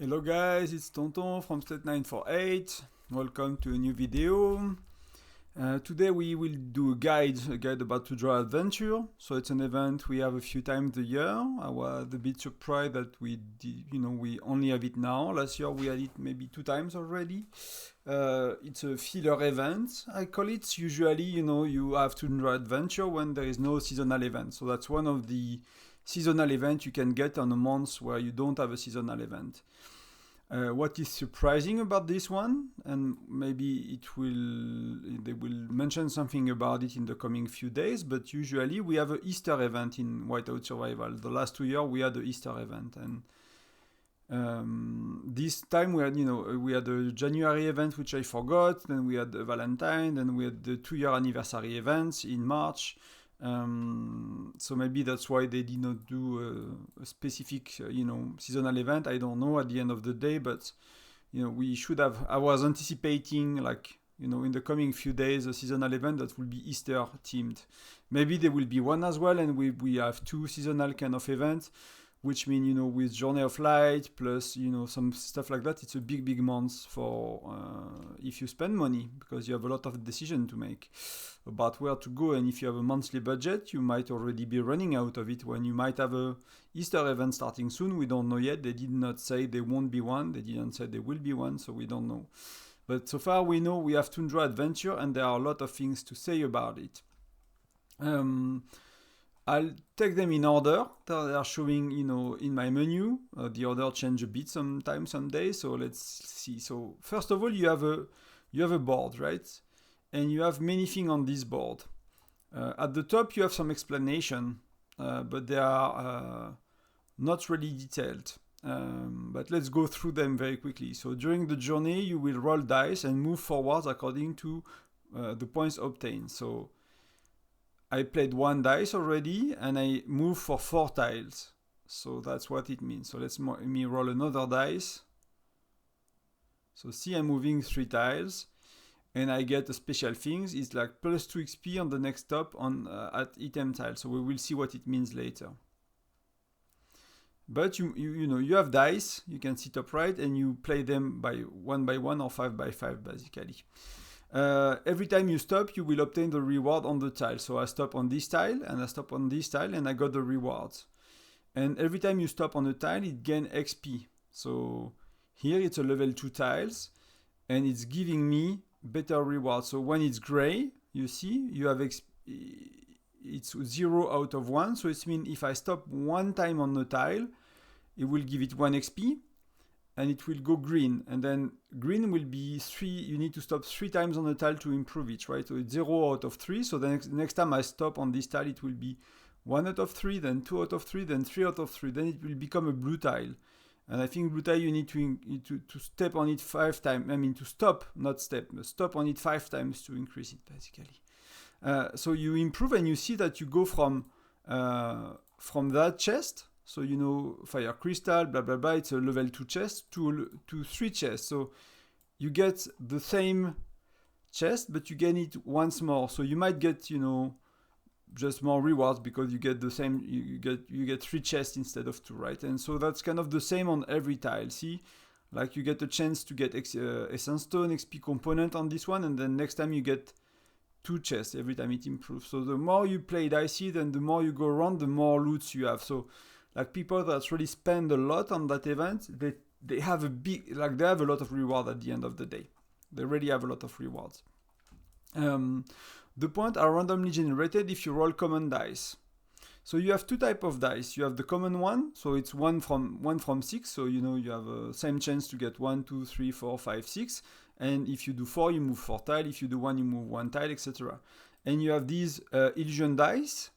Hello guys, it's Tonton from State 948. Welcome to a new video. Today we will do a guide about Tundra Adventure. So it's an event we have a few times a year. I was a bit surprised that we only have it now. Last year we had it maybe 2 times already. It's a filler event, I call it. Usually, you have Tundra Adventure when there is no seasonal event. So that's one of the seasonal events you can get on a month where you don't have a seasonal event. What is surprising about this one, and maybe they will mention something about it in the coming few days, but usually we have an Easter event in Whiteout Survival. The last 2 years we had the Easter event, and this time we had a January event which I forgot, then we had the Valentine, then we had the 2-year anniversary events in March. So maybe that's why they did not do a specific, seasonal event. I don't know at the end of the day, but we should have. I was anticipating, in the coming few days, a seasonal event that will be Easter themed. Maybe there will be one as well, and we have two seasonal kind of events, which mean with Journey of Light plus some stuff like that. It's a big month for if you spend money, because you have a lot of decision to make about where to go, and if you have a monthly budget, you might already be running out of it when you might have a Easter event starting soon. We don't know yet. They did not say there won't be one. They didn't say there will be one, so we don't know. But so far we know we have Tundra Adventure, and there are a lot of things to say about it. I'll take them in order. They are showing, in my menu. The order change a bit sometimes, some days. So let's see. So first of all, you have a board, right? And you have many things on this board. At the top, you have some explanation, but they are not really detailed. But let's go through them very quickly. So during the journey, you will roll dice and move forwards according to the points obtained. So I played 1 dice already, and I move for 4 tiles. So that's what it means. So let's me roll another dice. So see, I'm moving 3 tiles, and I get a special things. It's like plus 2 XP on the next stop at item tile. So we will see what it means later. But you have dice. You can sit upright, and you play them by 1 or 5 by 5 basically. Every time you stop, you will obtain the reward on the tile. So I stop on this tile, and I stop on this tile, and I got the rewards. And every time you stop on a tile, it gains XP. So here it's a level 2 tiles, and it's giving me better rewards. So when it's gray, you see, you have it's 0 out of 1. So it means if I stop 1 time on the tile, it will give it 1 XP. And it will go green, and then green will be 3. You need to stop 3 times on the tile to improve it, right? So it's 0 out of 3. So the next time I stop on this tile, it will be 1 out of 3, then 2 out of 3, then 3 out of 3. Then it will become a blue tile. And I think blue tile, you need to step on it 5 times. I mean, to stop, not step, but stop on it 5 times to increase it, basically. So you improve, and you see that you go from that chest. So, fire crystal, blah, blah, blah, it's a level 2 chest to 3 chests. So you get the same chest, but you gain it once more. So you might get, just more rewards because you get the same, you get 3 chests instead of 2, right? And so that's kind of the same on every tile. See, like you get a chance to get Essence Stone, XP component on this one, and then next time you get 2 chests every time it improves. So the more you play dicey, then the more you go around, the more loots you have. So like people that really spend a lot on that event, they have they have a lot of reward at the end of the day. They really have a lot of rewards. The points are randomly generated if you roll common dice. So you have 2 types of dice. You have the common one, so it's 1 from 6. So you have the same chance to get 1, 2, 3, 4, 5, 6. And if you do 4, you move 4 tiles. If you do 1, you move 1 tile, etc. And you have these illusion dice.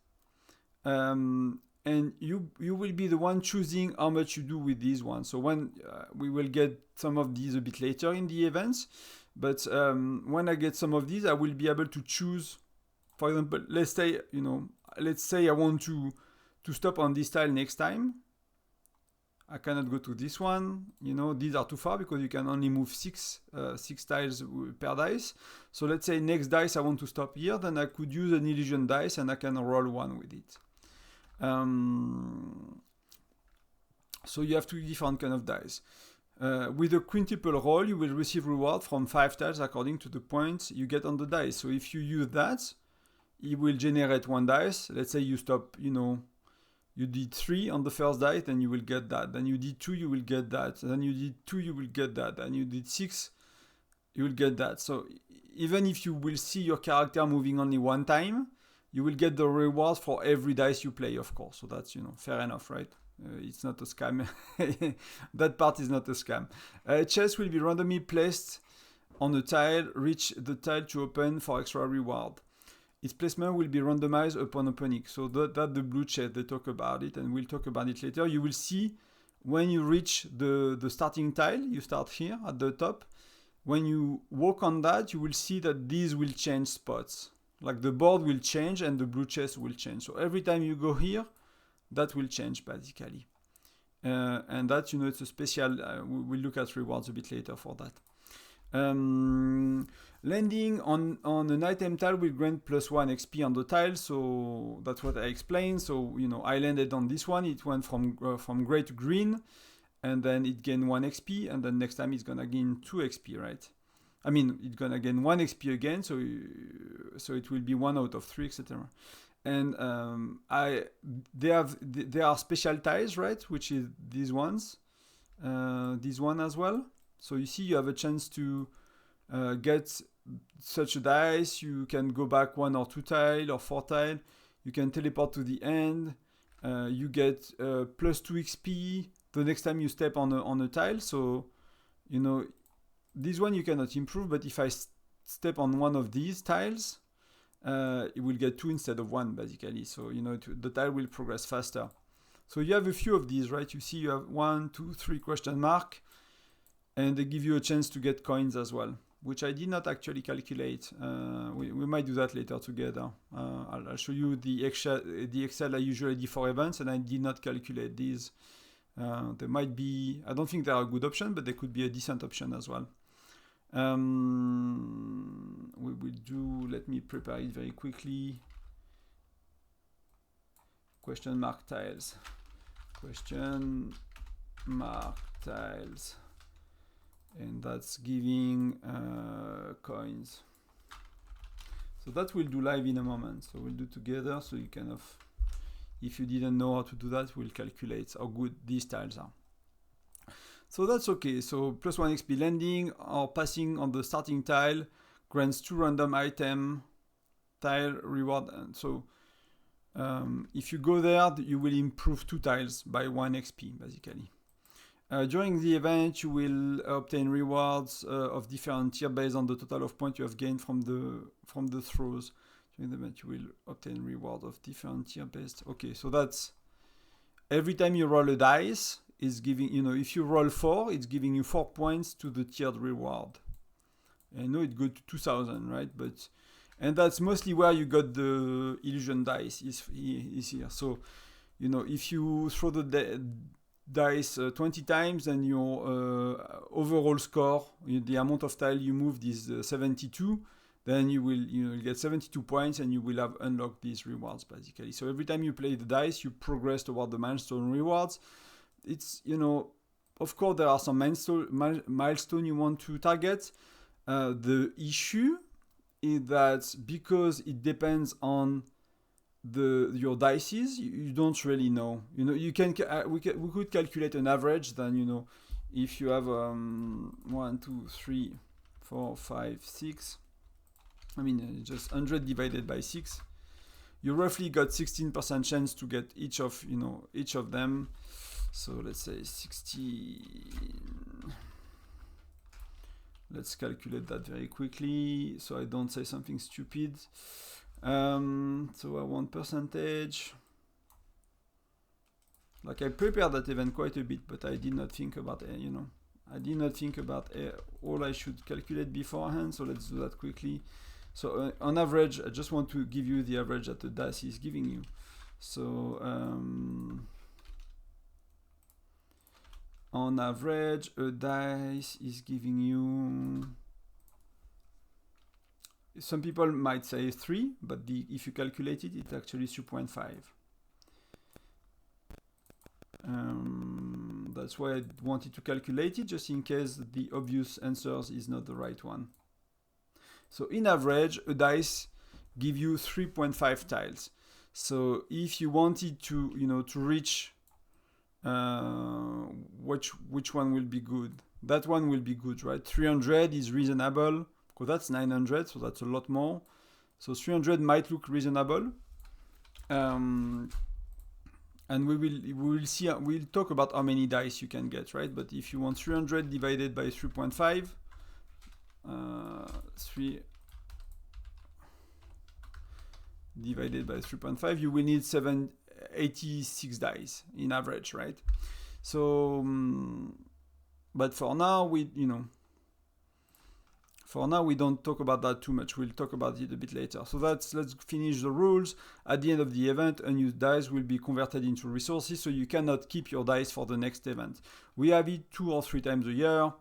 And you will be the one choosing how much you do with these ones. So when we will get some of these a bit later in the events, but when I get some of these, I will be able to choose. For example, let's say I want to stop on this tile next time. I cannot go to this one. These are too far because you can only move 6 tiles per dice. So let's say next dice I want to stop here, then I could use an illusion dice and I can roll 1 with it. So you have 2 different kind of dice. With a quintuple roll, you will receive reward from 5 tiles according to the points you get on the dice. So if you use that, it will generate 1 dice. Let's say you stop, you did 3 on the first dice, then you will get that. Then you did 2, you will get that. Then you did 2, you will get that. Then you did 6, you will get that. So even if you will see your character moving only 1 time, you will get the reward for every dice you play, of course. So that's, fair enough, right? It's not a scam. That part is not a scam. Chests will be randomly placed on a tile. Reach the tile to open for extra reward. Its placement will be randomized upon opening. So that's the blue chest. They talk about it, and we'll talk about it later. You will see when you reach the starting tile, you start here at the top. When you walk on that, you will see that these will change spots. Like the board will change and the blue chest will change. So every time you go here, that will change basically. And that, it's a special, we'll look at rewards a bit later for that. Landing on an item tile will grant +1 XP on the tile, so that's what I explained. So, I landed on this one, it went from gray to green, and then it gained 1 XP, and then next time it's gonna gain 2 XP, right? I mean, it's gonna gain 1 XP again, so it will be 1 out of 3, etc. And there are special tiles, right? Which is these ones, this one as well. So you see, you have a chance to get such a dice. You can go back 1 or 2 tile or 4 tile. You can teleport to the end. You get +2 XP the next time you step on a tile. So this one you cannot improve, but if I step on one of these tiles, it will get 2 instead of 1 basically. So the tile will progress faster. So you have a few of these, right? You see you have 1, 2, 3 question mark, and they give you a chance to get coins as well, which I did not actually calculate. We might do that later together. I'll show you the Excel I usually do for events, and I did not calculate these. They might be, I don't think they are a good option, but they could be a decent option as well. We will do, let me prepare it very quickly. Question mark tiles. Question mark tiles. And that's giving coins. So that we'll do live in a moment. So we'll do together, so you kind of, if you didn't know how to do that, we'll calculate how good these tiles are. So that's okay. So +1 XP landing or passing on the starting tile grants 2 random item tile reward. And so if you go there, you will improve 2 tiles by 1 XP basically. During the event, you will obtain rewards of different tier based on the total of points you have gained from the throws. During the event, you will obtain reward of different tier based. Okay, so that's every time you roll a dice, is giving, if you roll 4, it's giving you 4 points to the tiered reward. I know it goes to 2,000, right? And that's mostly where you got the illusion dice is here. So, if you throw the dice 20 times and your overall score, the amount of tile you moved is 72, then you will get 72 points and you will have unlocked these rewards basically. So every time you play the dice, you progress toward the milestone rewards. It's, of course there are some milestone you want to target. The issue is that because it depends on your dices, you don't really know. You can we could calculate an average. Then if you have 1, 2, 3, 4, 5, 6. I mean just 100 divided by 6. You roughly got 16% chance to get each of them. So let's say 16. Let's calculate that very quickly so I don't say something stupid. So I want percentage. Like I prepared that event quite a bit, but I did not think about it, I did not think about all I should calculate beforehand. So let's do that quickly. So on average, I just want to give you the average that the dice is giving you. So on average, a dice is giving you, some people might say 3, but if you calculate it, it's actually 3.5. that's why I wanted to calculate it, just in case the obvious answers is not the right one. So in average, a dice give you 3.5 tiles. So if you wanted to, to reach which one will be good, that one will be good, right? 300 is reasonable, because that's 900, so that's a lot more. So 300 might look reasonable. And we'll see, we'll talk about how many dice you can get, right? But if you want 300 divided by 3.5, 3 divided by 3.5, you will need 86 dice in average, right? So, but for now, we don't talk about that too much. We'll talk about it a bit later. So let's finish the rules. At the end of the event, unused dice will be converted into resources, so you cannot keep your dice for the next event. We have it 2 or 3 times a year.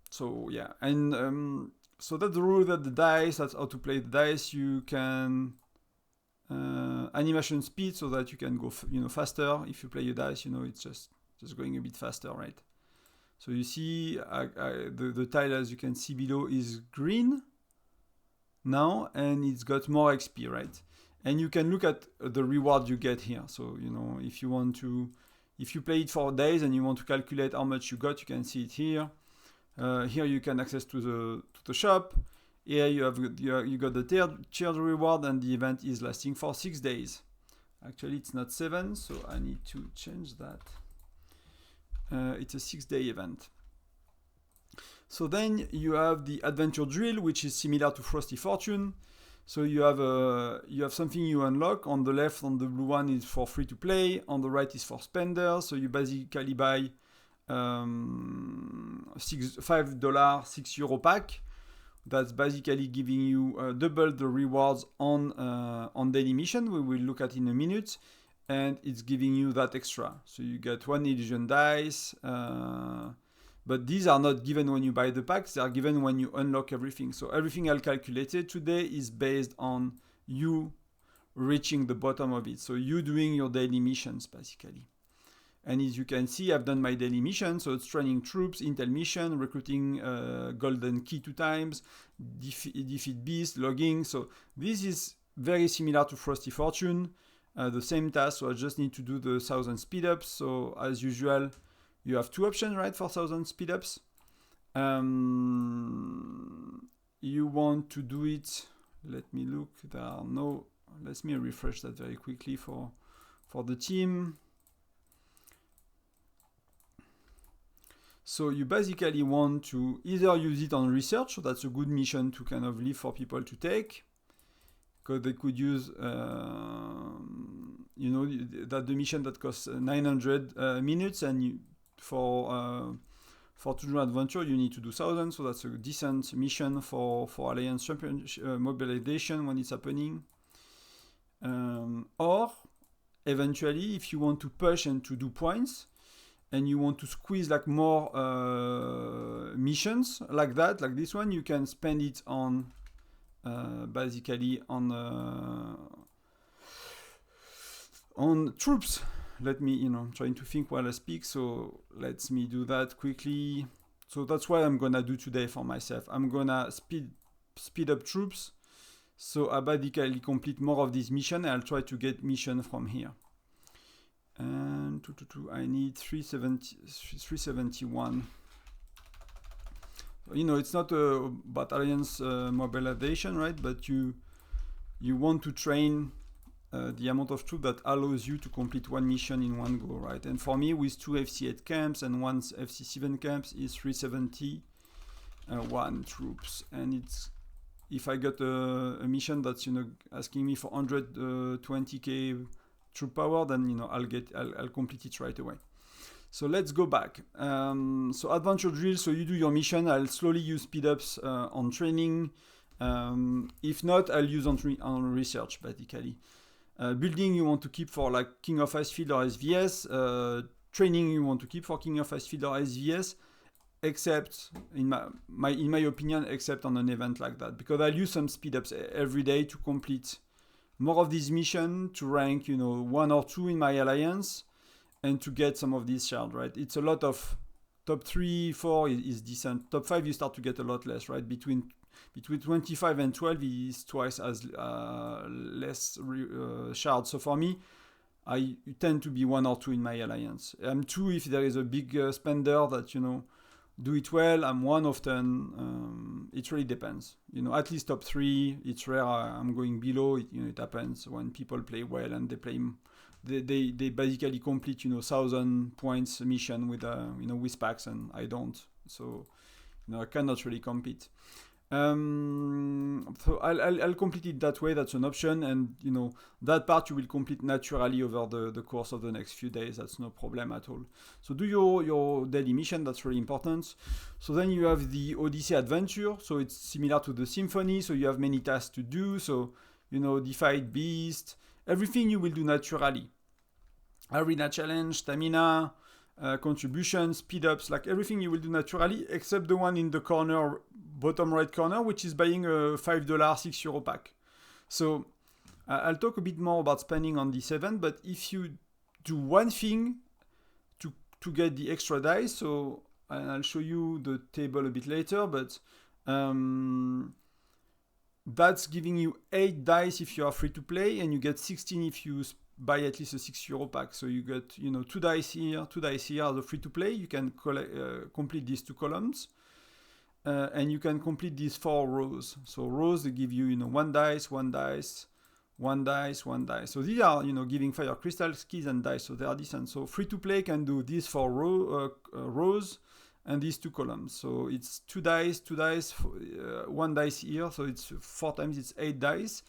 So yeah, and so that's the rule that the dice, that's how to play the dice. You can animation speed, so that you can go faster. If you play your dice, it's just going a bit faster, right? So you see the tile, as you can see below, is green now, and it's got more XP, right? And you can look at the reward you get here. So if you play it for days and you want to calculate how much you got, you can see it here. Here you can access to the shop. Here you got the tiered reward, and the event is lasting for 6 days. Actually, it's not 7, so I need to change that. It's a 6-day event. So then you have the adventure drill, which is similar to Frosty Fortune. So you have something you unlock. On the left, on the blue one, is for free to play. On the right is for spenders. So you basically buy $5, €6 pack. That's basically giving you double the rewards on daily mission. We will look at in a minute. And it's giving you that extra. So you get 1 illusion dice. But these are not given when you buy the packs. They are given when you unlock everything. So everything I'll calculate today is based on you reaching the bottom of it. So you doing your daily missions, basically. And as you can see, I've done my daily mission. So it's training troops, intel mission, recruiting golden key 2 times, defeat beast, logging. So this is very similar to Frosty Fortune. The same task, so I just need to do the 1,000 speed-ups. So as usual, you have 2 options, right, for 1,000 speed-ups. You want to do it, let me look, let me refresh that very quickly for the team. So you basically want to either use it on research, so that's a good mission to kind of leave for people to take. Because they could use, that the mission that costs 900 minutes, and for Tundra Adventure you need to do 1,000, so that's a decent mission for Alliance Championship mobilization when it's happening. Or eventually, if you want to push and to do points, and you want to squeeze like more missions like that, like this one, you can spend it on basically on troops. Let me, I'm trying to think while I speak, so let me do that quickly. So that's what I'm gonna do today for myself. I'm gonna speed up troops, so I basically complete more of this mission, and I'll try to get mission from here. And I need 371. It's not about Alliance mobilization, right? But you want to train the amount of troops that allows you to complete 1 mission in one go, right? And for me, with 2 FC8 camps and 1 FC7 camps, is 371 troops. And it's, if I got a mission that's asking me for 120k troop power, then I'll complete it right away. So let's go back. So adventure drill, so you do your mission. I'll slowly use speed ups on training. If not, I'll use on research, basically. Building you want to keep for like King of Icefield or SVS. Training you want to keep for King of Icefield or SVS, except in my opinion, except on an event like that, because I'll use some speed ups every day to complete more of this mission, to rank 1 or 2 in my alliance, and to get some of these shards, right? It's a lot of top 3, 4 is decent. Top 5 you start to get a lot less, right? Between 25 and 12 is twice as less shards. So for me, I tend to be 1 or 2 in my alliance. I'm 2 if there is a big spender that, you know, do it well. I'm 1 often. It really depends. You know, at least top 3. It's rare I'm going below. It happens when people play well and they play. They basically complete 1,000 points mission with with packs, and I don't. So I cannot really compete. So I'll complete it that way. That's an option, and that part you will complete naturally over the course of the next few days. That's no problem at all. So do your daily mission. That's really important. So then you have the Odyssey Adventure. So it's similar to the Symphony. So you have many tasks to do. So defeat beast. Everything you will do naturally. Arena challenge, stamina, contributions, speed ups, like everything you will do naturally, except the one in the corner, bottom right corner, which is buying a $5, €6 pack. So I'll talk a bit more about spending on this event, but if you do one thing to get the extra dice, so I'll show you the table a bit later, but that's giving you 8 dice if you are free to play, and you get 16 if you buy at least a €6 pack. So you get 2 dice here, 2 dice here as a free to play. You can complete these 2 columns, and you can complete these 4 rows. So rows, they give you 1 dice, 1 dice, 1 dice, 1 dice. So these are giving fire crystals, keys, and dice. So they are decent. So free to play can do these 4 rows and these 2 columns. So it's 2 dice, 1 dice here. So it's 4 times, it's 8 dice.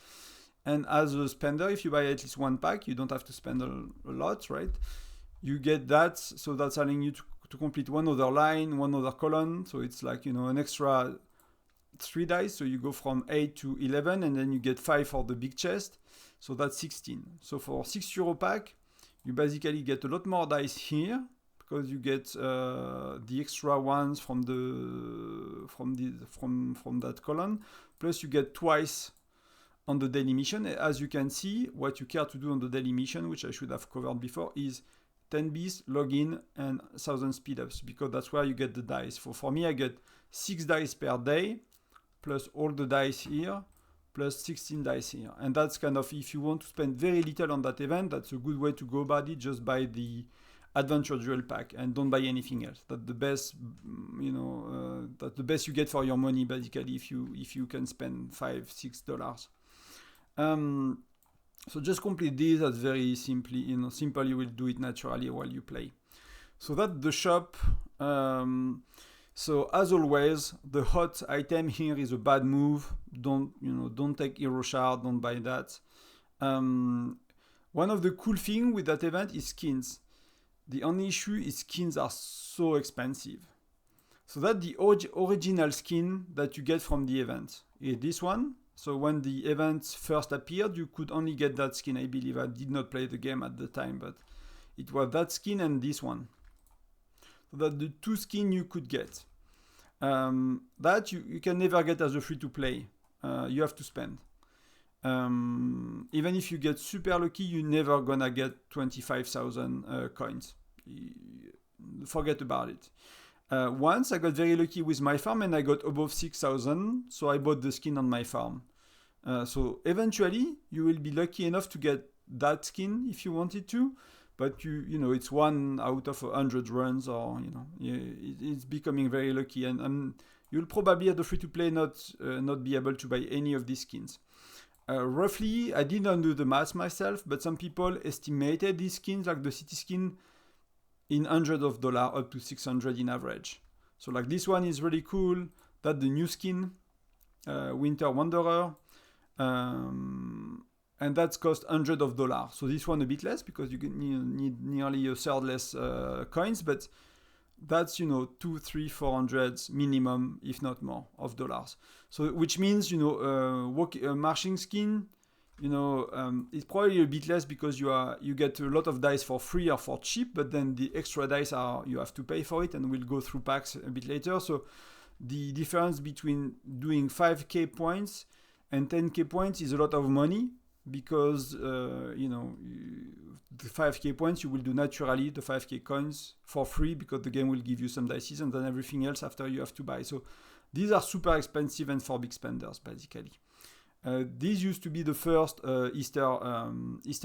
And as a spender, if you buy at least 1 pack, you don't have to spend a lot, right? You get that, so that's allowing you to complete one other line, one other column. So it's like, an extra 3 dice. So you go from 8 to 11, and then you get 5 for the big chest. So that's 16. So for €6 pack, you basically get a lot more dice here, because you get the extra ones from that column. Plus you get twice on the daily mission. As you can see, what you care to do on the daily mission, which I should have covered before, is 10 beasts, login, and 1,000 speed ups, because that's where you get the dice. For me, I get 6 dice per day, plus all the dice here, plus 16 dice here. And that's kind of, if you want to spend very little on that event, that's a good way to go about it. Just buy the Adventure Jewel pack and don't buy anything else. That's the best, that's the best you get for your money, basically, if you can spend $5, $6. So just complete this. That's very simply, simple. You will do it naturally while you play. So that's the shop. So as always, the hot item here is a bad move. Don't take hero shard. Don't buy that. One of the cool things with that event is skins. The only issue is skins are so expensive. So that's the original skin that you get from the event. Is this one. So when the event first appeared, you could only get that skin, I believe. I did not play the game at the time, but it was that skin and this one. So that's the 2 skins you could get. That you can never get as a free-to-play. You have to spend. Even if you get super lucky, you're never gonna get 25,000 coins. Forget about it. Once I got very lucky with my farm and I got above 6,000, so I bought the skin on my farm. So eventually you will be lucky enough to get that skin if you wanted to, but it's 1 out of 100 runs, or it's becoming very lucky, and you'll probably at the free-to-play not be able to buy any of these skins. Roughly, I did not do the math myself, but some people estimated these skins, like the city skin, in $100 up to 600 in average. So like this one is really cool. That's the new skin, Winter Wanderer, and that's cost $100. So this one a bit less, because you need nearly a third less coins, but that's 200, 300, 400 minimum, if not more, of dollars. So which means marching skin, it's probably a bit less, because you get a lot of dice for free or for cheap, but then the extra dice you have to pay for it, and we'll go through packs a bit later. So the difference between doing 5k points and 10k points is a lot of money. because the 5k points you will do naturally, the 5k coins for free, because the game will give you some dices, and then everything else after you have to buy. So these are super expensive and for big spenders, basically. These used to be the first Easter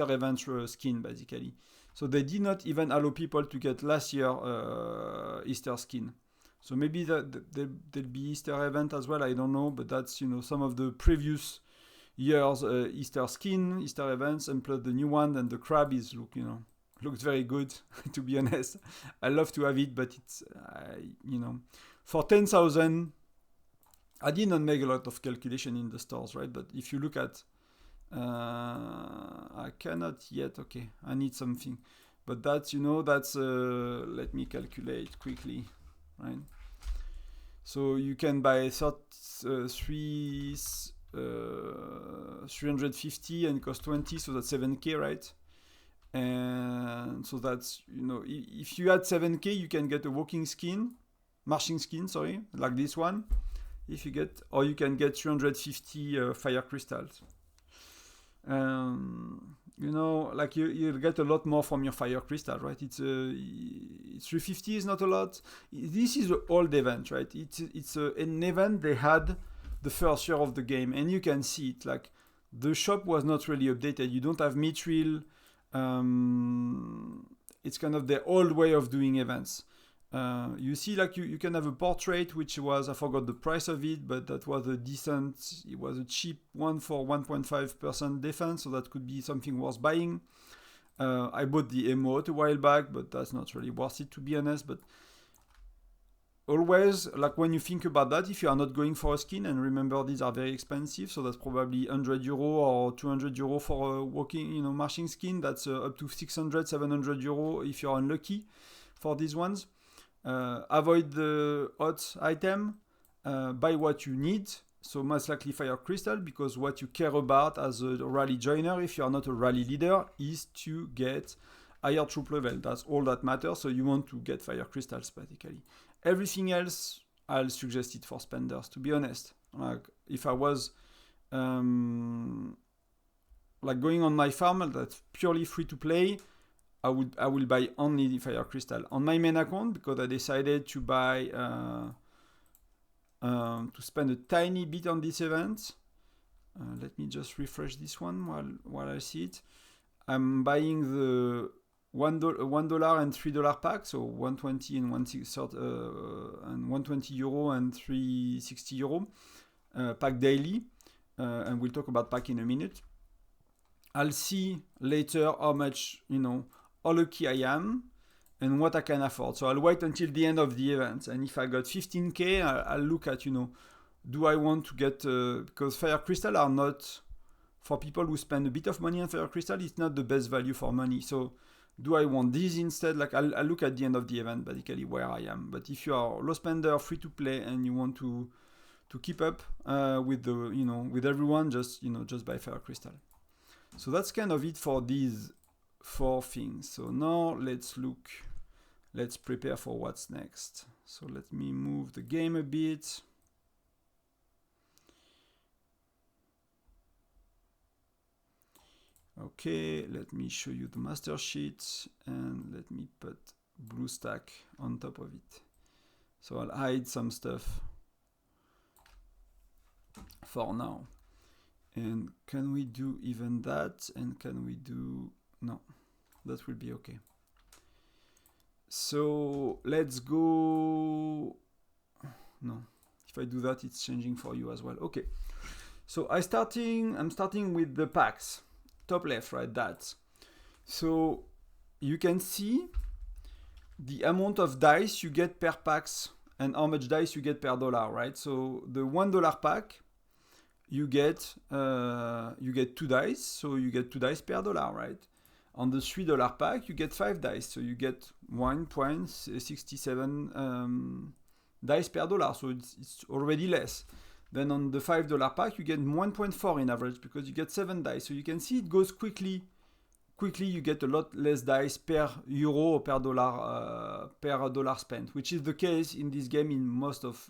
event skin, basically. So they did not even allow people to get last year Easter skin. So maybe there'll be Easter event as well, I don't know, but that's some of the previous years Easter skin, Easter events, and plus the new one, and the crab looks very good. To be honest, I love to have it, but it's for 10,000. I did not make a lot of calculation in the stores, right? But if you look at, I cannot yet. Okay, I need something, but that's let me calculate quickly, right? So you can buy 350 and cost 20, so that's 7k, right? And so that's if you add 7k, you can get a marching skin, sorry, like this one. If you get, or you can get 350 fire crystals. Like you'll get a lot more from your fire crystal, right? It's 350 is not a lot. This is an old event, right? It's an event they had the first year of the game, and you can see it. Like the shop was not really updated. You don't have mithril. It's kind of the old way of doing events. You see, like you can have a portrait, which was, I forgot the price of it, but that was it was a cheap one for 1.5% defense, so that could be something worth buying. I bought the emote a while back, but that's not really worth it, to be honest. But always, like when you think about that, if you are not going for a skin, and remember these are very expensive, so that's probably €100 or €200 for a marching skin. That's up to 600, 700 euro if you're unlucky for these ones. Avoid the hot item, buy what you need, so most likely fire crystal, because what you care about as a rally joiner, if you are not a rally leader, is to get higher troop level. That's all that matters, so you want to get fire crystals, basically. Everything else, I'll suggest it for spenders, to be honest. Like, if I was like going on my farm that's purely free to play, I will buy only the fire crystal on my main account, because I decided to buy to spend a tiny bit on this event. Let me just refresh this one while I see it. I'm buying the $1 and $3 pack, so 120 and 120 euro and 360 euro pack daily, and we'll talk about pack in a minute. I'll see later how much how lucky I am and what I can afford. So I'll wait until the end of the event, and if I got 15k, I'll look at do I want to get because fire crystal are not, for people who spend a bit of money on fire crystal, it's not the best value for money. So do I want these instead? Like I'll look at the end of the event, basically where I am. But if you are low spender, free to play, and you want to keep up with the with everyone, just buy fire crystal. So that's kind of it for these 4 things. So now let's prepare for what's next. So let me move the game a bit. Okay, let me show you the master sheet, and let me put BlueStack on top of it. So I'll hide some stuff for now. And can we do even that? And can we do, no, that will be okay. So let's go, no, if I do that, it's changing for you as well. Okay, so I'm starting with the packs, top left, right, that. So you can see the amount of dice you get per packs and how much dice you get per dollar, right? So the $1 pack, you get 2 dice, so you get 2 dice per dollar, right? On the $3 pack, you get 5 dice, so you get 1.67 dice per dollar, so it's already less. Then on the $5 pack, you get 1.4 in average, because you get 7 dice. So you can see it goes quickly. Quickly, you get a lot less dice per euro or per dollar spent, which is the case in this game in most of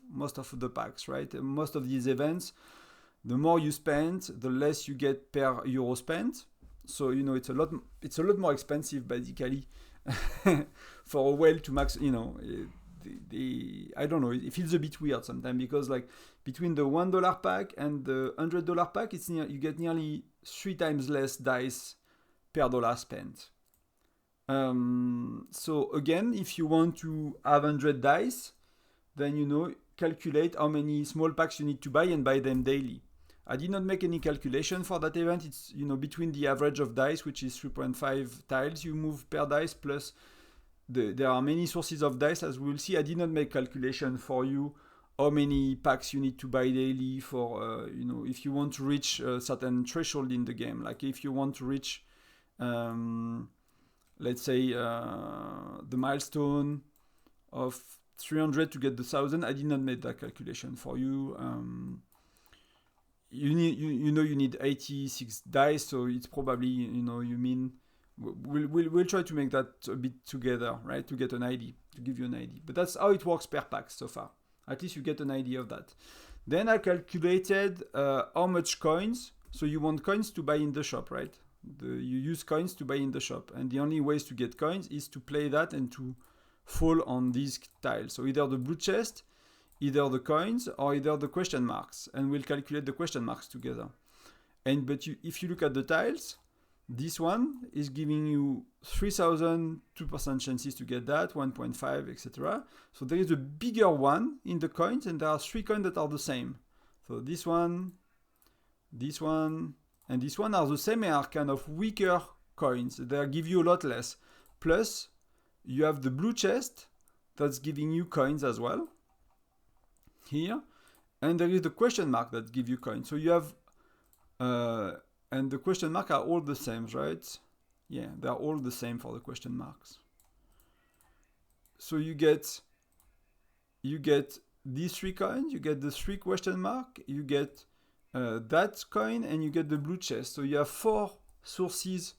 the packs, right? Most of these events, The more you spend, the less you get per euro spent. So it's a lot more expensive basically for a whale to max. I don't know. It feels a bit weird sometimes because like between the $1 pack and the $100 pack, you get nearly 3 times less dice per dollar spent. So again, if you want to have 100 dice, then calculate how many small packs you need to buy and buy them daily. I did not make any calculation for that event. It's between the average of dice, which is 3.5 tiles you move per dice, plus there are many sources of dice, as we will see. I did not make calculation for you how many packs you need to buy daily for if you want to reach a certain threshold in the game. Like if you want to reach let's say the milestone of 300 to get the 1,000. I did not make that calculation for you. You need 86 dice, so it's probably we'll try to make that a bit together, right, to get an idea, to give you an idea. But that's how it works per pack so far. At least you get an idea of that. Then I calculated how much coins. So you want coins to buy in the shop, right? You use coins to buy in the shop, and the only ways to get coins is to play that and to fall on these tiles. So either the blue chest, either the coins, or either the question marks, and we'll calculate the question marks together. If you look at the tiles, this one is giving you 3,000 2% chances to get that, 1.5, etc. So there is a bigger one in the coins, and there are 3 coins that are the same. So this one, and this one are the same and are kind of weaker coins. They give you a lot less. Plus, you have the blue chest that's giving you coins as well. Here. And there is the question mark that gives you coins. So you have, and the question mark are all the same, right? Yeah, they're all the same for the question marks. So you get these 3 coins, you get the 3 question mark, you get that coin, and you get the blue chest. So you have 4 sources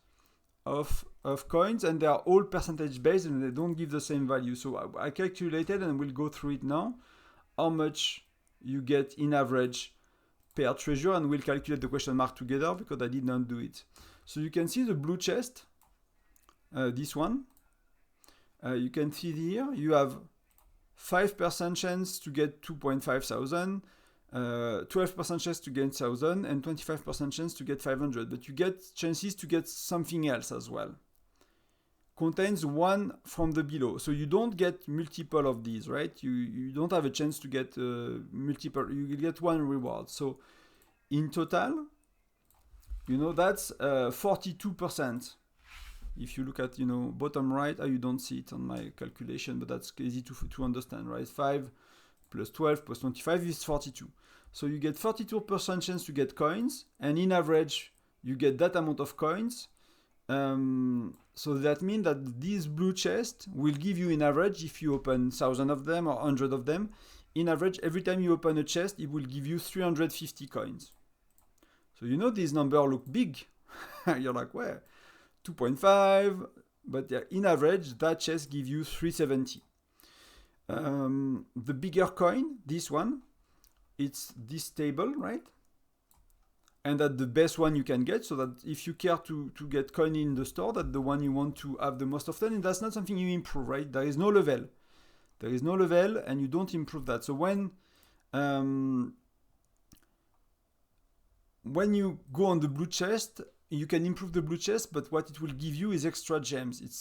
of coins, and they are all percentage based, and they don't give the same value. So I calculated, and we'll go through it now, how much you get in average per treasure, and we'll calculate the question mark together because I did not do it. So you can see the blue chest, this one. You can see here you have 5% chance to get 2,500, 12% chance to get 1,000, and 25% chance to get 500. But you get chances to get something else as well. Contains 1 from the below. So you don't get multiple of these, right? You don't have a chance to get multiple. You get 1 reward. So in total, that's 42%. If you look at, bottom right, you don't see it on my calculation, but that's easy to understand, right? 5 plus 12 plus 25 is 42. So you get 42% chance to get coins, and in average, you get that amount of coins. So that means that this blue chest will give you in average, if you open 1,000 of them or 100 of them, in average, every time you open a chest, it will give you 350 coins. So these numbers look big. You're like, well, 2.5, but yeah, in average, that chest gives you 370. The bigger coin, this one, it's this table, right? And that's the best one you can get, so that if you care to get coin in the store, that's the one you want to have the most often, and that's not something you improve, right? There is no level. There is no level, and you don't improve that. So when you go on the blue chest, you can improve the blue chest, but what it will give you is extra gems. It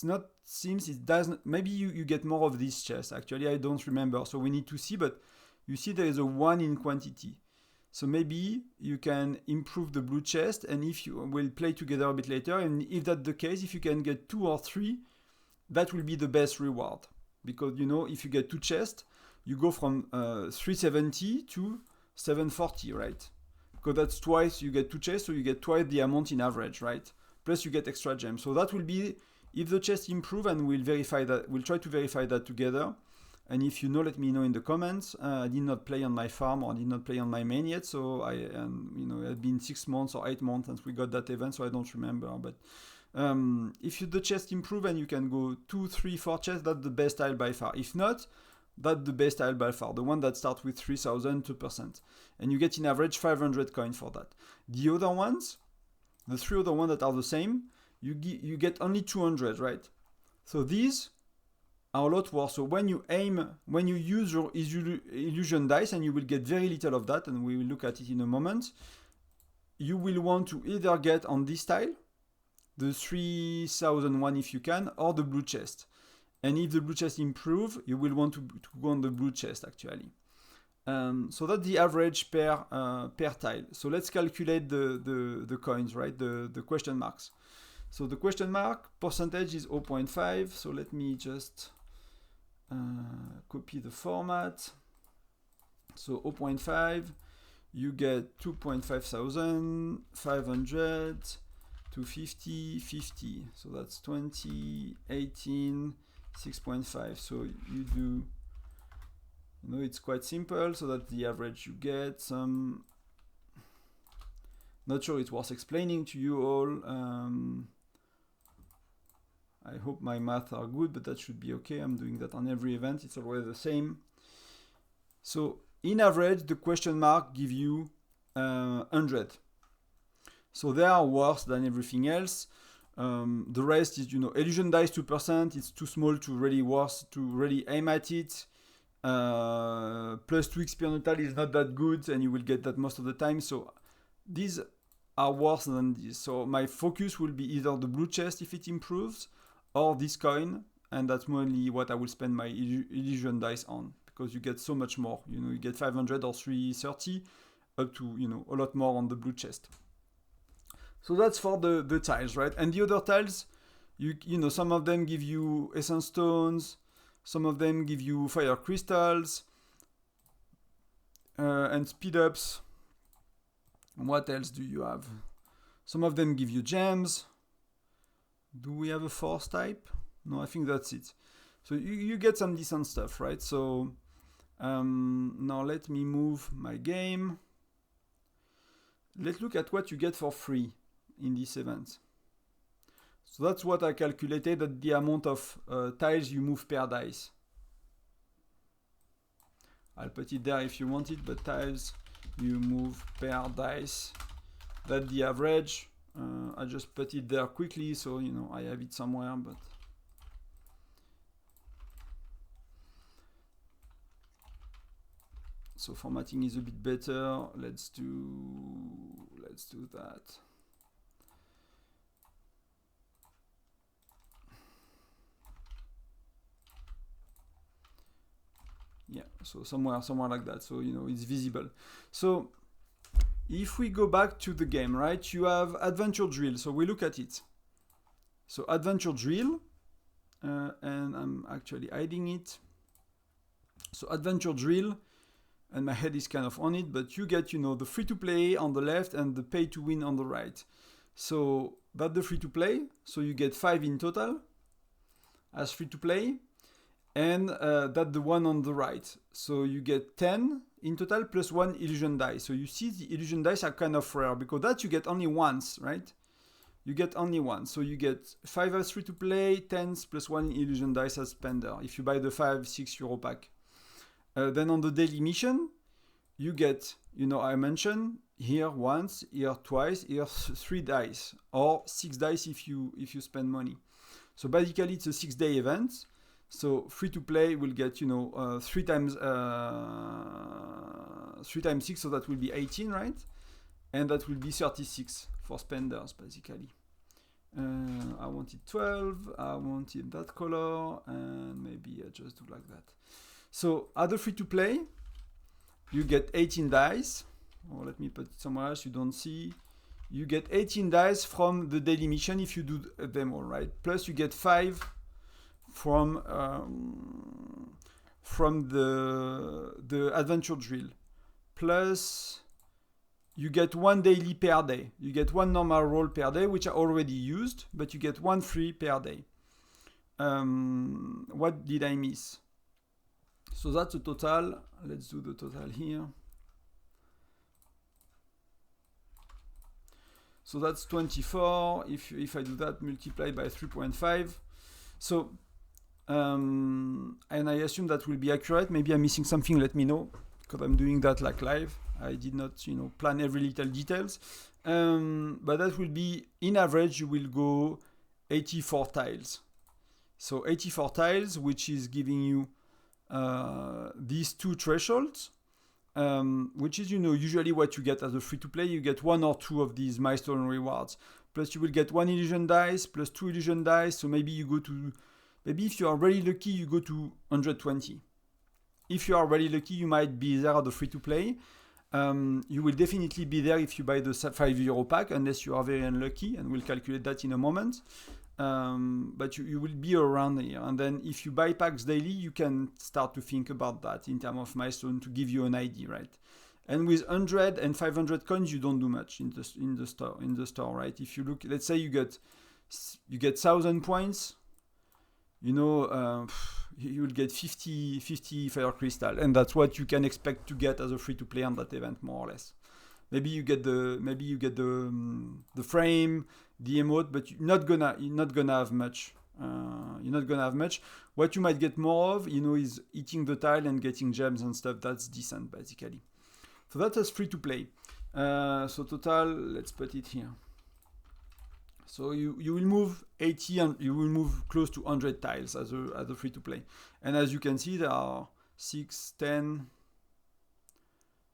doesn't, maybe you get more of these chests. Actually, I don't remember, so we need to see, but you see there is a 1 in quantity. So maybe you can improve the blue chest, and if you will play together a bit later, and if that's the case, if you can get 2 or 3, that will be the best reward. Because, if you get 2 chests, you go from 370 to 740, right? Because that's twice, you get 2 chests, so you get twice the amount in average, right? Plus you get extra gems. So that will be, if the chests improve, and we'll try to verify that together. And if you know, let me know in the comments. I did not play on my farm, or I did not play on my main yet, so it had been 6 months or 8 months since we got that event, so I don't remember. But if the chest improve and you can go 2, 3, 4 chests, that's the best tile by far. If not, That's the best tile by far, the one that starts with 3,000, 2%. And you get in average 500 coins for that. The other ones, the three other ones that are the same, you get only 200, right? So these are a lot worse. So when you use your illusion dice, and you will get very little of that, and we will look at it in a moment, you will want to either get on this tile, the 3,001 if you can, or the blue chest. And if the blue chest improve, you will want to go on the blue chest actually. So that's the average per tile. So let's calculate the coins, right? The question marks. So the question mark percentage is 0.5. So let me just copy the format. So 0.5, you get 2.5 thousand, 500, 250, 50. So that's 20, 18, 6.5. So you do, it's quite simple. So that's the average you get. Not sure it's worth explaining to you all. I hope my math are good, but that should be okay. I'm doing that on every event. It's always the same. So in average, the question mark give you 100. So they are worse than everything else. The rest is, illusion dice 2%. It's too small to really aim at it. Plus 2 XP on the tile is not that good, and you will get that most of the time. So these are worse than this. So my focus will be either the blue chest if it improves, or this coin, and that's mainly what I will spend my illusion dice on, because you get so much more. You get 500 or 330, up to a lot more on the blue chest. So that's for the tiles, right? And the other tiles, some of them give you essence stones, some of them give you fire crystals, and speed ups. What else do you have? Some of them give you gems. Do we have a force type? No, I think that's it. So you get some decent stuff, right? So now let me move my game. Let's look at what you get for free in this event. So that's what I calculated, at the amount of tiles you move per dice. I'll put it there if you want it, but tiles you move per dice. That's the average. I just put it there quickly, so I have it somewhere, but so formatting is a bit better. Let's do that. Yeah, so somewhere like that, so it's visible. So if we go back to the game, right, you have adventure drill. So we look at it. So adventure drill, and I'm actually hiding it. So adventure drill, and my head is kind of on it, but you get, the free to play on the left and the pay to win on the right. So that's the free to play. So you get 5 in total as free to play. And that's the one on the right. So you get 10 in total plus 1 illusion dice. So you see the illusion dice are kind of rare, because that you get only once, right? You get only one. So you get 5 as free to play, 10s plus 1 illusion dice as spender, if you buy the 5-6 euro pack. Then on the daily mission, you get, I mentioned here once, here twice, here 3 dice, or 6 dice if you spend money. So basically it's a 6-day event. So free to play will get 3 times 6, so that will be 18, right? And that will be 36 for spenders basically. I wanted 12, I wanted that color, and maybe I just do like that. So at the free to play, you get 18 dice, or let me put it somewhere else you don't see. You get 18 dice from the daily mission if you do them all, right? Plus you get 5 from the adventure drill. Plus you get 1 daily per day. You get 1 normal roll per day, which are already used, but you get 1 free per day. What did I miss? So that's the total. Let's do the total here. So that's 24. If I do that, multiply by 3.5. So And I assume that will be accurate. Maybe I'm missing something, let me know, because I'm doing that like live. I did not, plan every little details. But that will be, in average, you will go 84 tiles. So 84 tiles, which is giving you these two thresholds, which is, usually what you get as a free-to-play. You get one or two of these milestone rewards. Plus you will get 1 illusion dice, plus 2 illusion dice. So maybe you go to, if you are really lucky, you go to 120. If you are really lucky, you might be there at the free-to-play. You will definitely be there if you buy the €5 pack, unless you are very unlucky, and we'll calculate that in a moment. But you will be around here. And then if you buy packs daily, you can start to think about that in terms of milestone to give you an idea, right? And with 100 and 500 coins, you don't do much in the store, right? If you look, let's say you get 1,000 points, you will get 50 fire crystal, and that's what you can expect to get as a free to play on that event, more or less. Maybe you get the frame, the emote, but you're not gonna have much. What you might get more of, is eating the tile and getting gems and stuff. That's decent, basically. So that is free to play. So total, let's put it here. So you will move 80 and you will move close to 100 tiles as a free to play. And as you can see, there are 6, 10,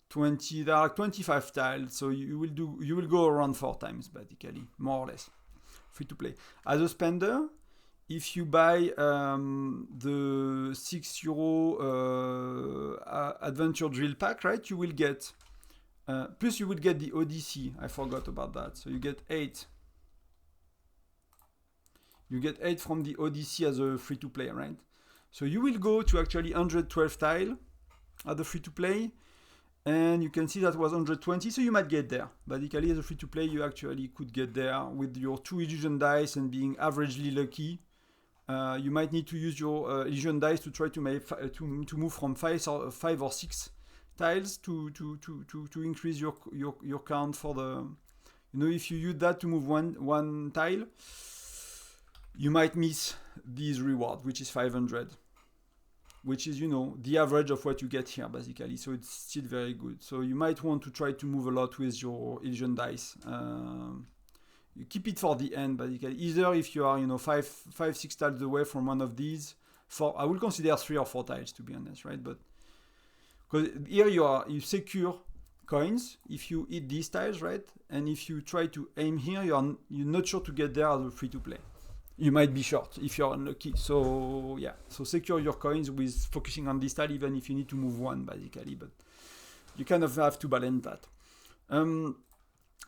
20, there are 25 tiles. So you will go around 4 times, basically, more or less, free to play. As a spender, if you buy the €6 Adventure Drill Pack, right, you will get, plus you will get the Odyssey. I forgot about that. So you get 8. You get 8 from the Odyssey as a free-to-play, right? So you will go to actually 112 tile at the free-to-play, and you can see that was 120, so you might get there. Basically, as a free-to-play, you actually could get there with your 2 illusion dice and being averagely lucky. You might need to use your illusion dice to try to move from 5 or 6 tiles to increase your count for the. If you use that to move one tile, you might miss this reward, which is 500, which is, the average of what you get here, basically. So it's still very good. So you might want to try to move a lot with your illusion dice. You keep it for the end, basically. Either if you are, 5-6 tiles away from one of these, I will consider 3 or 4 tiles, to be honest, right? But because here you secure coins if you hit these tiles, right? And if you try to aim here, you're not sure to get there as a free to play. You might be short if you're unlucky. So yeah, so secure your coins with focusing on this tile, even if you need to move one, basically. But you kind of have to balance that.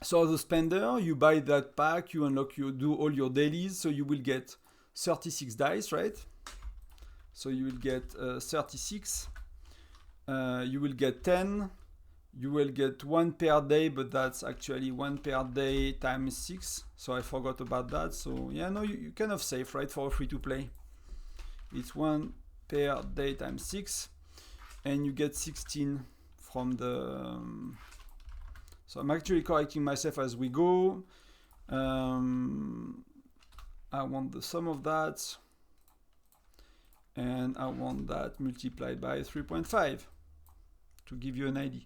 So as a spender, you buy that pack, you unlock, you do all your dailies, so you will get 36 dice, right? So you will get 36. You will get 10. You will get 1 per day, but that's actually 1 per day times 6. So I forgot about that. So yeah, no, you kind of safe, right, for a free to play. It's 1 per day times 6, and you get 16 from the. So I'm actually correcting myself as we go. I want the sum of that, and I want that multiplied by 3.5 to give you an idea.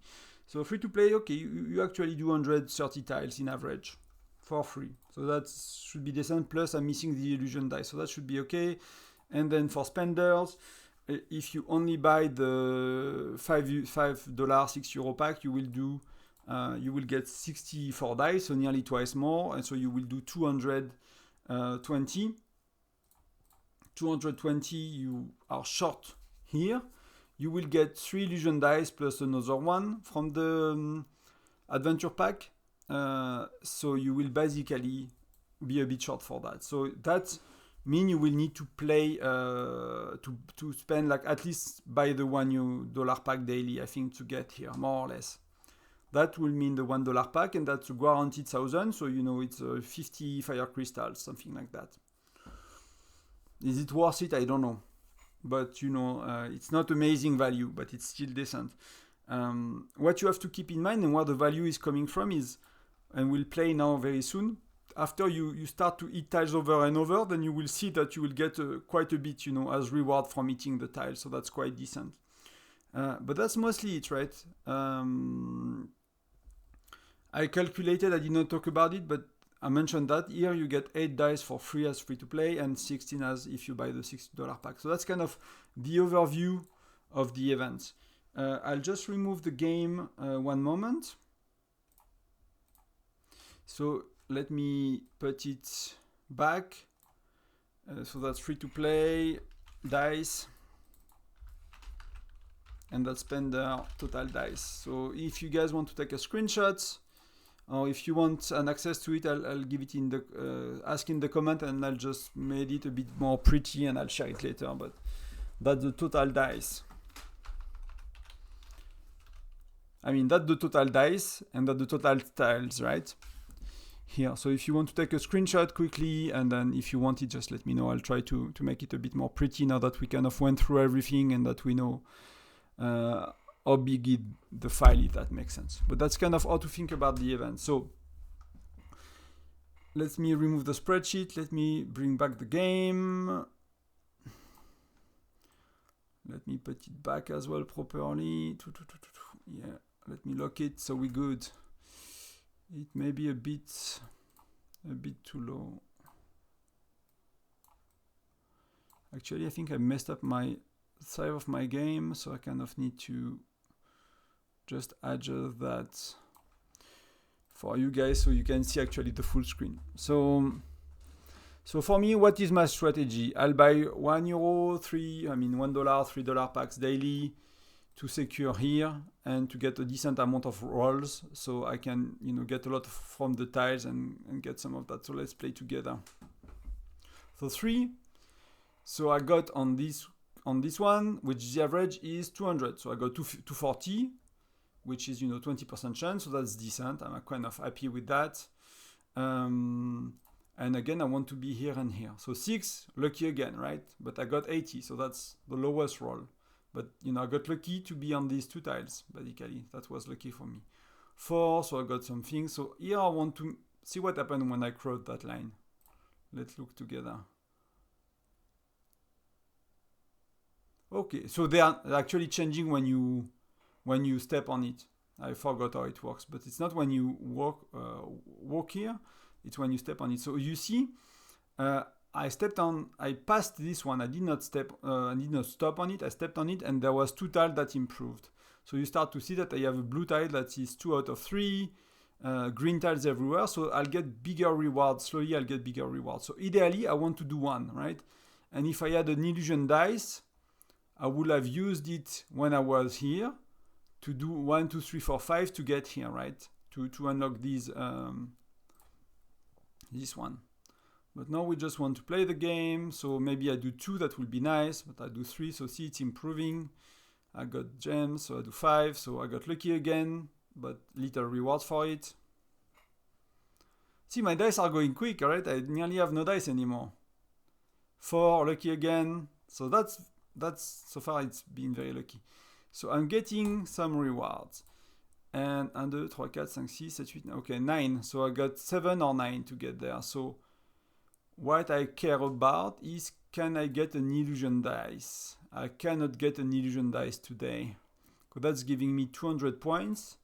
So free to play, okay, you actually do 130 tiles in average for free. So that should be decent. Plus I'm missing the illusion die, so that should be okay. And then for spenders, if you only buy the $5 €6 pack, you will get 64 dice, so nearly twice more, and so you will do 220. 220, you are short here. You will get 3 illusion dice plus another one from the adventure pack. So you will basically be a bit short for that. So that means you will need to play to spend like at least buy the $1 pack daily, I think, to get here, more or less. That will mean the $1 pack, and that's a guaranteed 1,000. So it's 50 fire crystals, something like that. Is it worth it? I don't know. But it's not amazing value, but it's still decent. What you have to keep in mind and where the value is coming from is, and we'll play now very soon, after you start to eat tiles over and over, then you will see that you will get quite a bit, as reward from eating the tiles. So that's quite decent. But that's mostly it, right? I calculated, I did not talk about it, but I mentioned that here you get 8 dice for free as free to play and 16 as if you buy the $60 pack. So that's kind of the overview of the event. I'll just remove the game one moment. So let me put it back. So that's free to play, dice, and that's spender total dice. So if you guys want to take a screenshot, or if you want an access to it, I'll give it in the ask in the comment, and I'll just made it a bit more pretty, and I'll share it later. But that's the total dice. I mean, that's the total dice, and that's the total tiles, right? Here. So if you want to take a screenshot quickly, and then if you want it, just let me know. I'll try to make it a bit more pretty now that we kind of went through everything and that we know how big the file, if that makes sense. But that's kind of how to think about the event. So let me remove the spreadsheet. Let me bring back the game. Let me put it back as well properly. Yeah, let me lock it so we're good. It may be a bit too low. Actually, I think I messed up my side of my game, so I kind of need to just adjust that for you guys so you can see actually the full screen. So for me, what is my strategy? I'll buy €1, $1, $3 packs daily to secure here and to get a decent amount of rolls, so I can get a lot from the tiles and get some of that. So let's play together. So 3. So I got on this one, which the average is 200. So I got 240, which is 20% chance. So that's decent. I'm kind of happy with that. And again, I want to be here and here. So 6, lucky again, right? But I got 80, so that's the lowest roll. But I got lucky to be on these 2 tiles, basically. That was lucky for me. 4, so I got something. So here I want to see what happened when I crossed that line. Let's look together. Okay, so they are actually changing when you step on it. I forgot how it works, but it's not when you walk here. It's when you step on it. So you see, I passed this one. I did not stop on it. I stepped on it, and there was 2 tiles that improved. So you start to see that I have a blue tile that is 2 out of 3, green tiles everywhere. So I'll get bigger rewards. Slowly, I'll get bigger rewards. So ideally, I want to do 1, right? And if I had an illusion dice, I would have used it when I was here to do 1, 2, 3, 4, 5 to get here, right? To unlock these this one. But now we just want to play the game. So maybe I do 2, that will be nice, but I do 3. So see, it's improving. I got gems, so I do 5. So I got lucky again, but little rewards for it. See, my dice are going quick, right? I nearly have no dice anymore. 4, lucky again. So that's so far it's been very lucky. So I'm getting some rewards. And 1, 2, 3, 4, 5, 6, 7, 8, okay, 9. So I got 7 or 9 to get there. So what I care about is, can I get an illusion dice? I cannot get an illusion dice today. So that's giving me 200 points.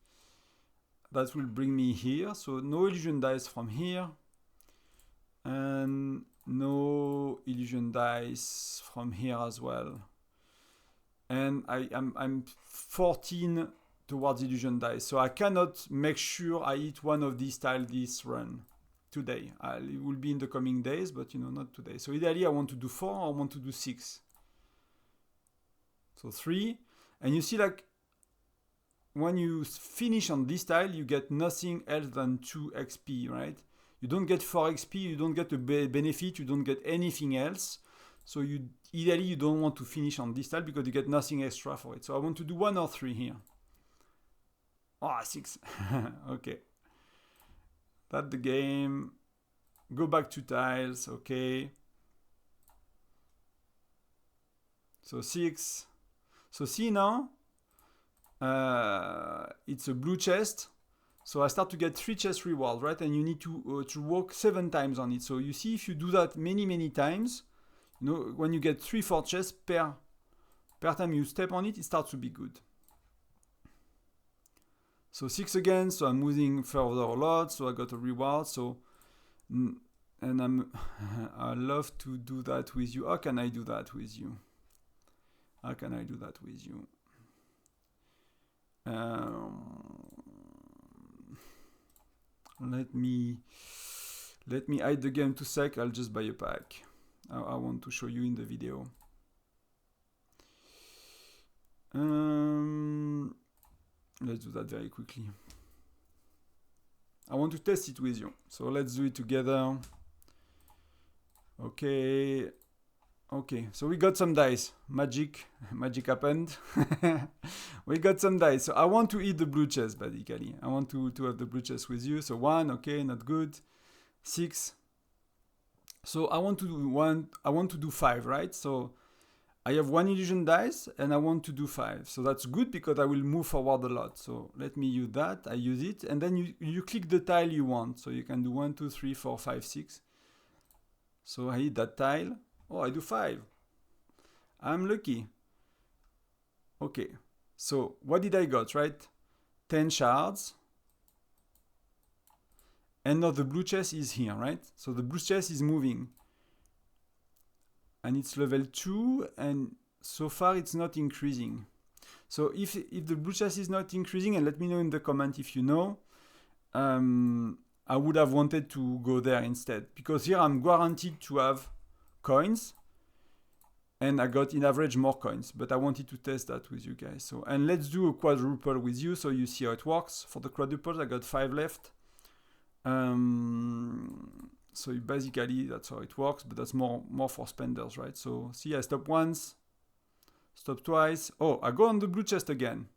That will bring me here. So no illusion dice from here. And no illusion dice from here as well. And I'm 14 towards illusion dice. So I cannot make sure I hit one of these tiles this run today. It will be in the coming days, but not today. So ideally I want to do 4 or I want to do 6. So 3. And you see, like, when you finish on this tile, you get nothing else than 2 XP, right? You don't get 4 XP, you don't get a benefit, you don't get anything else. So ideally you don't want to finish on this tile because you get nothing extra for it. So I want to do 1 or 3 here. 6. Okay. That's the game. Go back 2 tiles, okay. So 6. So see now, it's a blue chest. So I start to get 3 chest rewards, right? And you need to work 7 times on it. So you see, if you do that many times, you know, when you get 3-4 chests per time you step on it, it starts to be good. So 6 again, so I'm moving further a lot, so I got a reward. So, and I love to do that with you. How can I do that with you? How can I do that with you? Let me hide the game 2 sec. I'll just buy a pack. I want to show you in the video. Let's do that very quickly. I want to test it with you. So let's do it together. Okay. Okay, so we got some dice. Magic happened. We got some dice. So I want to eat the blue chest, basically. I want to have the blue chest with you. So 1, okay, not good. 6. So I want to do 5, right? So I have 1 illusion dice and I want to do 5. So that's good because I will move forward a lot. So let me use that. I use it. And then you click the tile you want. So you can do 1, 2, 3, 4, 5, 6. So I hit that tile. Oh, I do 5. I'm lucky. Okay. So what did I got, right? 10 shards. And now the blue chest is here, right? So the blue chest is moving. And it's level 2, and so far it's not increasing. So if the blue chest is not increasing, and let me know in the comment if you know, I would have wanted to go there instead. Because here I'm guaranteed to have coins, and I got in average more coins, but I wanted to test that with you guys. So, and let's do a quadruple with you so you see how it works. For the quadruples, I got 5 left. So basically that's how it works, but that's more for spenders, right? So see, I stop once, stop twice. Oh, I go on the blue chest again.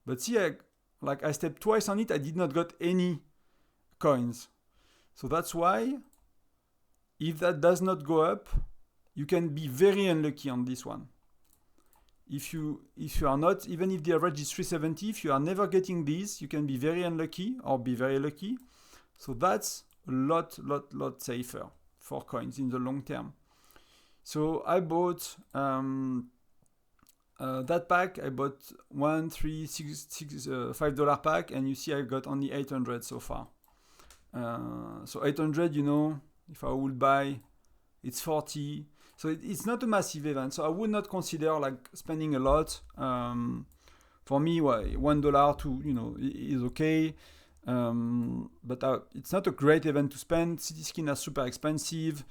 But see, I stepped twice on it, I did not got any coins. So that's why, if that does not go up, you can be very unlucky on this one. If you are not, even if the average is 370, if you are never getting these, you can be very unlucky or be very lucky. So that's a lot safer for coins in the long term. So I bought that pack. I bought $1, $3, $6, $5 pack, and you see I got only 800 so far. So 800, you know, if I would buy, it's 40. So it's not a massive event. So I would not consider like spending a lot. For me, $1 to, you know, is okay. But it's not a great event to spend. City skin are super expensive.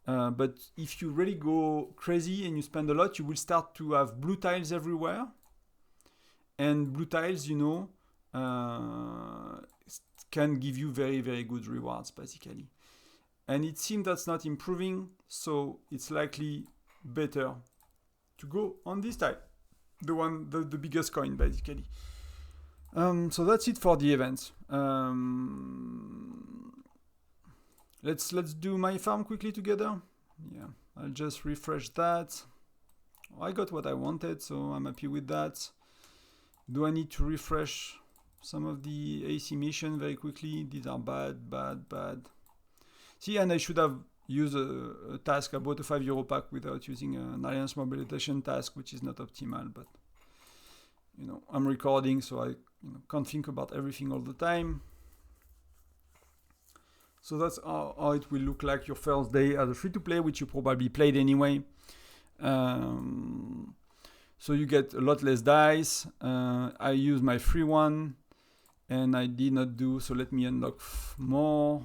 But if you really go crazy and you spend a lot, you will start to have blue tiles everywhere. And blue tiles, you know, can give you very, very good rewards, basically. And it seems that's not improving, so it's likely better to go on this tile. The biggest coin, basically. So that's it for the events. Let's do my farm quickly together. Yeah, I'll just refresh that. I got what I wanted, so I'm happy with that. Do I need to refresh some of the AC mission very quickly? These are bad. See, and I should have used a task. I bought a €5 pack without using an alliance mobilization task, which is not optimal, but you know, I'm recording, so I can't think about everything all the time. So that's how it will look like your first day as a free-to-play, which you probably played anyway. So you get a lot less dice. I use my free one, and I did not do, so let me unlock more.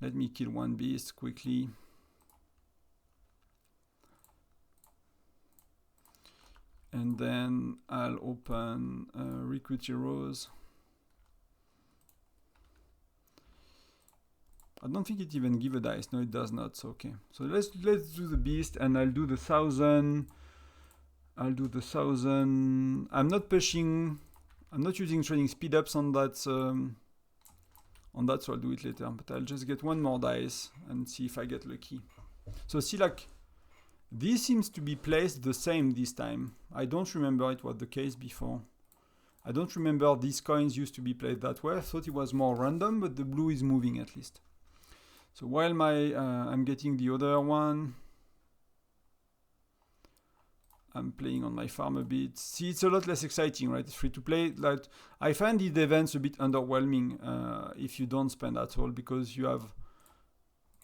Let me kill one beast quickly. And then I'll open recruit heroes. I don't think it even gives a dice. No, it does not. So okay. So let's do the beast, and I'll do the 1,000. I'll do the 1,000. I'm not pushing. I'm not using trading speed ups on that. So I'll do it later. But I'll just get one more dice and see if I get lucky. So see, like, this seems to be placed the same this time. I don't remember it was the case before. I don't remember these coins used to be played that way. I thought it was more random, but the blue is moving at least. So while I'm getting the other one, I'm playing on my farm a bit. See, it's a lot less exciting, right? It's free to play. Like, I find these events a bit underwhelming if you don't spend at all, because you have,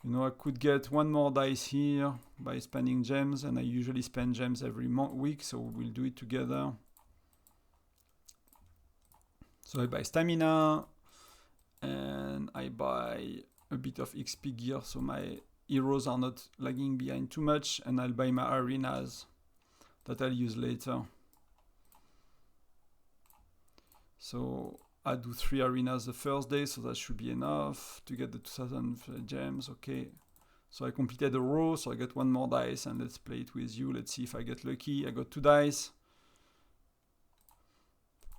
you know, I could get one more dice here by spending gems, and I usually spend gems every week, so we'll do it together. So I buy stamina, and I buy a bit of XP gear, so my heroes are not lagging behind too much, and I'll buy my arenas that I'll use later. So I do 3 arenas the first day, so that should be enough to get the 2000 gems. Okay, so I completed a row, so I get 1 more dice, and let's play it with you. Let's see if I get lucky. I got 2 dice.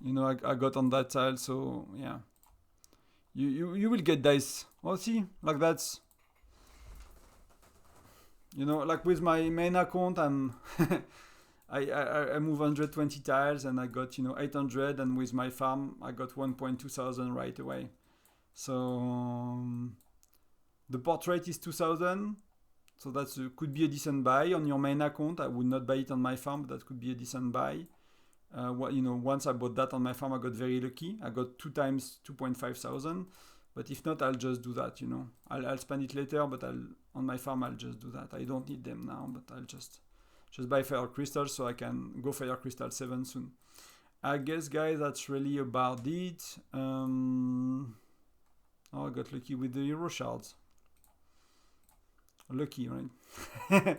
You know, I got on that tile, so yeah. You will get dice. Oh, see, like that's, you know, like with my main account, I'm I move 120 tiles, and I got, you know, 800, and with my farm I got 1,200 right away. So the portrait is 2000, so that could be a decent buy on your main account. I would not buy it on my farm, but that could be a decent buy. You know, once I bought that on my farm, I got very lucky. I got 2 times 2,500. But if not, I'll just do that, you know. I'll spend it later, but on my farm I'll just do that. I don't need them now, but I'll just buy fire crystals so I can go fire crystal 7 soon. I guess, guys, that's really about it. Oh, I got lucky with the hero shards. Lucky, right?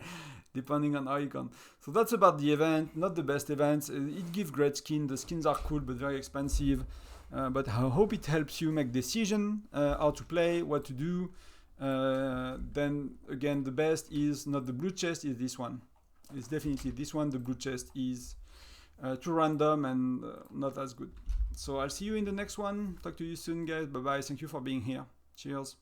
Depending on how you count. So that's about the event. Not the best events. It gives great skin. The skins are cool but very expensive. But I hope it helps you make decision how to play, what to do. Then again, the best is not the blue chest, is this one. It's definitely this one. The blue chest is too random and not as good. So I'll see you in the next one. Talk to you soon, guys. Bye bye. Thank you for being here. Cheers.